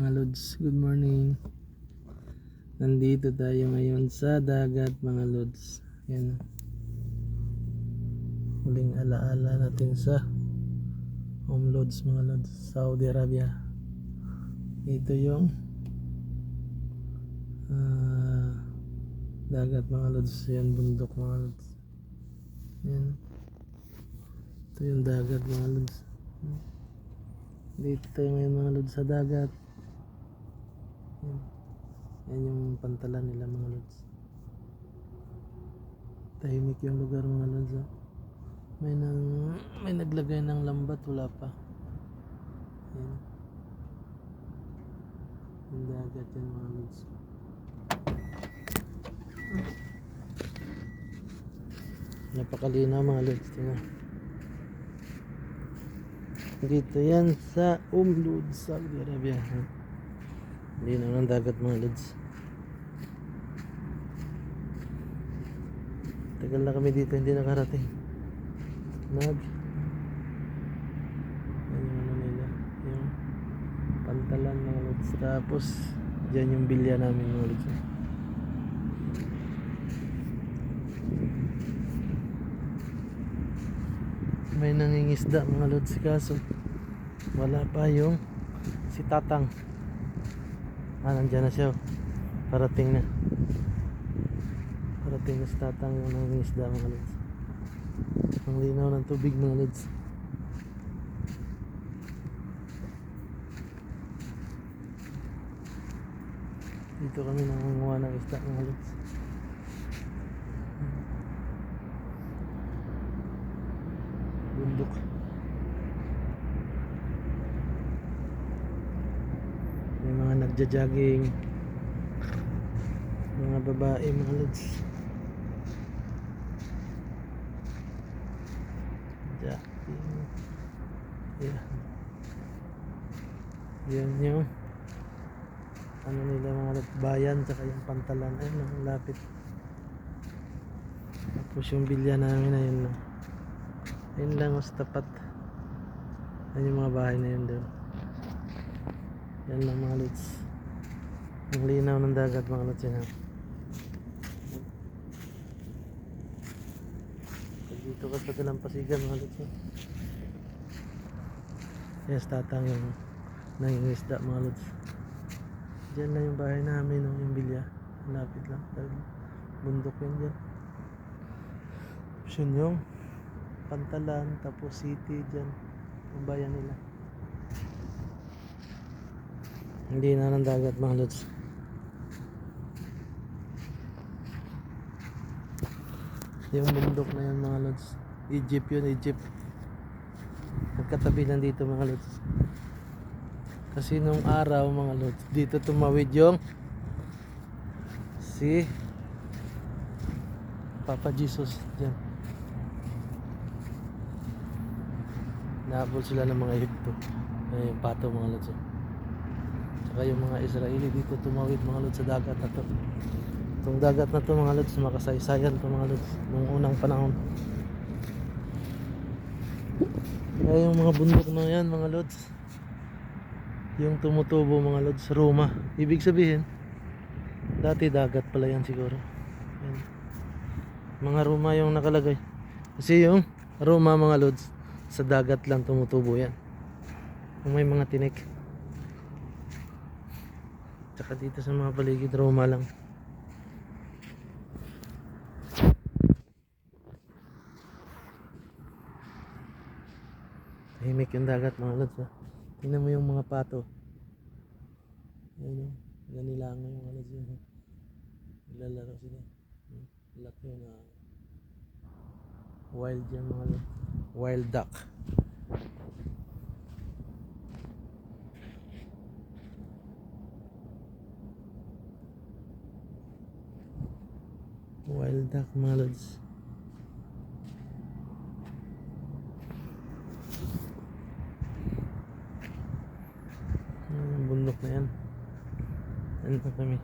Mga lods, good morning. Nandito tayo ngayon sa dagat mga lods. Yan. Huling alaala natin sa home loads mga lods, Saudi Arabia. Ito yung dagat mga lods. Yan, bundok mga lods. Yan. Ito yung dagat mga lods. Dito tayo ngayon mga lods sa dagat. Yan. Yan yung pantalan nila mga lods. Tahimik yung lugar mga lods. May naglagay ng lambat, wala pa. Yan. Yung dagat yan mga lods. Napakalinaw mga lods. Dito yan sa Loads, Saudi Arabia. Linaw ng dagat mga lods. Tagal na kami dito hindi nakarating. Yan yung ano nila, yung pantalan mga lods. Tapos dyan yung bilya namin mga lods. May nangingisda mga lods, kaso wala pa yung si Tatang. Nandyan na siya. Parating na si Tatang yung nangingisda mga lods. Ang linaw ng tubig mga lods. Dito kami nangunguha ng isda mga lods. Bundok. May mga nagja-jogging, mga babae mga lods. Jogging. Yeah. Yan yung ano nila mga lods, bayan tsaka yung pantalan. Ayun lang, lapit. Tapos yung bilya namin ayun lang. Ayun lang mas tapat. Ayun yung mga bahay na yun doon. Yan lang mga lods. Ang linaw ng dagat mga lods yan. Dito ka sa Dalampasigan mga lods. Yes, Tatang yung nangingisda mga lods. Diyan lang yung bahay namin, yung bilya. Lapit lang. Bundok yun dyan. Tapos yun yung pantalan, tapos city dyan. Yung bayan nila. Hindi na ng dagat mga lods. Yung bundok na yan mga lods, Egypt yun, Egypt. Nagkatabi lang dito mga lods. Kasi nung araw mga lods, dito tumawid yung si Papa Jesus dyan. Nahabol sila ng mga Egypto. Yung pato mga lods. Saka yung mga Israeli dito tumawid mga lods sa dagat na to. Itong dagat na to mga lods, makasaysayan to mga lods nung unang panahon. Kaya yung mga bundok na yan mga lods, yung tumutubo mga lods, Roma. Ibig sabihin dati dagat pala yan siguro. Yan. Mga Roma yung nakalagay. Kasi yung Roma mga lods, sa dagat lang tumutubo yan. Yung may mga tinik. Tsaka dito sa mga paligid, Roma lang. Tahimik yung dagat mga lods. Tingnan mo yung mga pato. Ayun, ganila nga yung lods yun. Lalaro sila. Laki na wild yan mga lods. Wild duck. Wild duck mga lods. Bundok na yan. Ano pa kami?